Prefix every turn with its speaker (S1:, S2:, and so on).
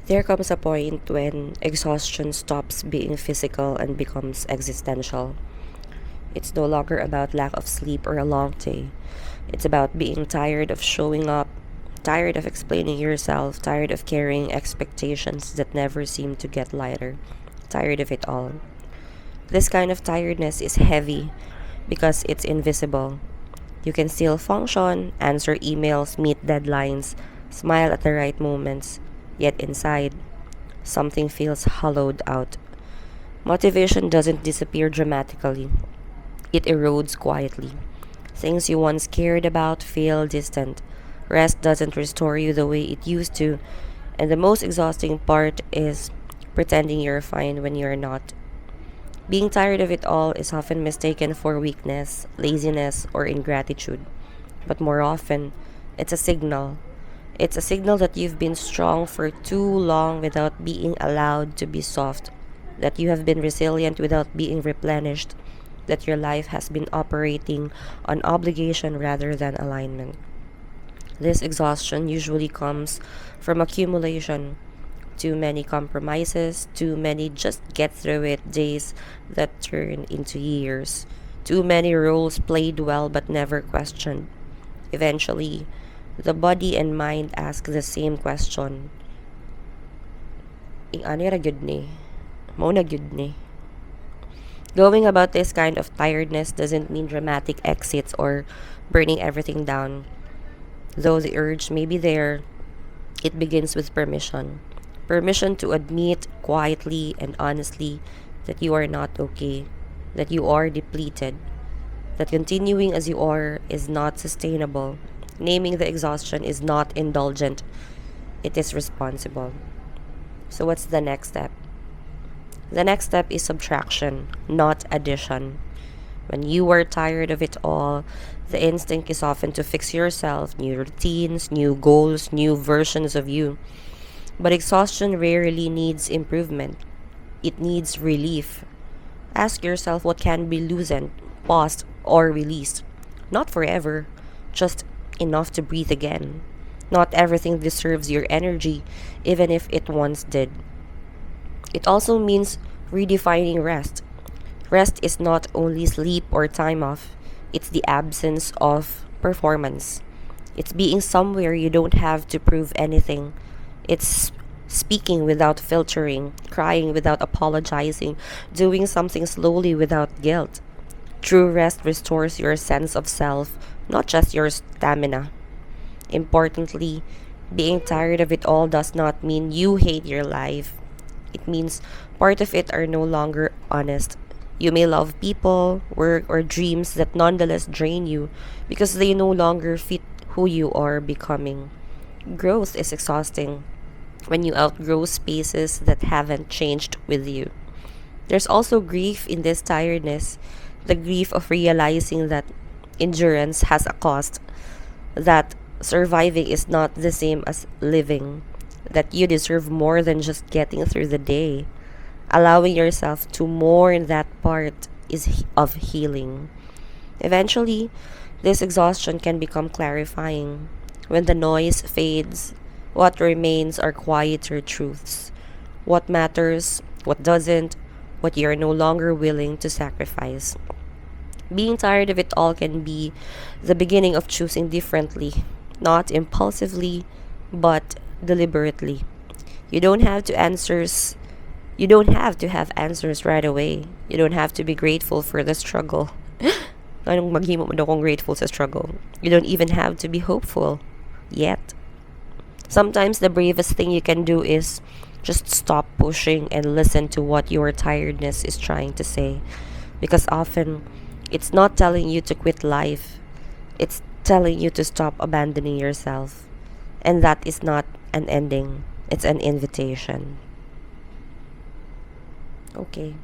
S1: There comes a point when exhaustion stops being physical and becomes existential. It's no longer about lack of sleep or a long day. It's about being tired of showing up, tired of explaining yourself, tired of carrying expectations that never seem to get lighter, tired of it all. This kind of tiredness is heavy because it's invisible. You can still function, answer emails, meet deadlines, smile at the right moments, yet inside, something feels hollowed out. Motivation doesn't disappear dramatically, it erodes quietly. Things you once cared about feel distant. Rest doesn't restore you the way it used to, and the most exhausting part is pretending you're fine when you're not. Being tired of it all is often mistaken for weakness, laziness, or ingratitude. But more often, it's a signal. It's a signal that you've been strong for too long without being allowed to be soft, that you have been resilient without being replenished, that your life has been operating on obligation rather than alignment. This exhaustion usually comes from accumulation, too many compromises, too many just get through it days that turn into years, too many roles played well but never questioned. Eventually, the body and mind ask the same question. Ano ra gyud ni? Mao na gyud ni. Going about this kind of tiredness doesn't mean dramatic exits or burning everything down. Though the urge may be there, it begins with permission. Permission to admit quietly and honestly that you are not okay, that you are depleted, that continuing as you are is not sustainable. Naming the exhaustion is not indulgent, it is responsible. So, what's the next step? The next step is subtraction, not addition. When you are tired of it all, the instinct is often to fix yourself, new routines, new goals, new versions of you. But exhaustion rarely needs improvement, it needs relief. Ask yourself what can be loosened, paused, or released. Not forever, just enough to breathe again. Not everything deserves your energy, even if it once did. It also means redefining rest. Rest is not only sleep or time off, it's the absence of performance. It's being somewhere you don't have to prove anything. It's speaking without filtering, crying without apologizing, doing something slowly without guilt. True rest restores your sense of self, not just your stamina. Importantly, being tired of it all does not mean you hate your life. It means part of it are no longer honest. You may love people, work, or dreams that nonetheless drain you because they no longer fit who you are becoming. Growth is exhausting when you outgrow spaces that haven't changed with you. There's also grief in this tiredness, the grief of realizing that endurance has a cost, that surviving is not the same as living, that you deserve more than just getting through the day. Allowing yourself to mourn that part of healing. Eventually, this exhaustion can become clarifying. When the noise fades, what remains are quieter truths. What matters, what doesn't, what you're no longer willing to sacrifice. Being tired of it all can be the beginning of choosing differently, not impulsively, but deliberately. You don't have to answers you don't have to have answers right away. You don't have to be grateful for the struggle. Anong maghimo mo daw kung grateful sa struggle? You don't even have to be hopeful yet. Sometimes the bravest thing you can do is just stop pushing and listen to what your tiredness is trying to say. Because often, it's not telling you to quit life, it's telling you to stop abandoning yourself. And that is not an ending, it's an invitation. Okay.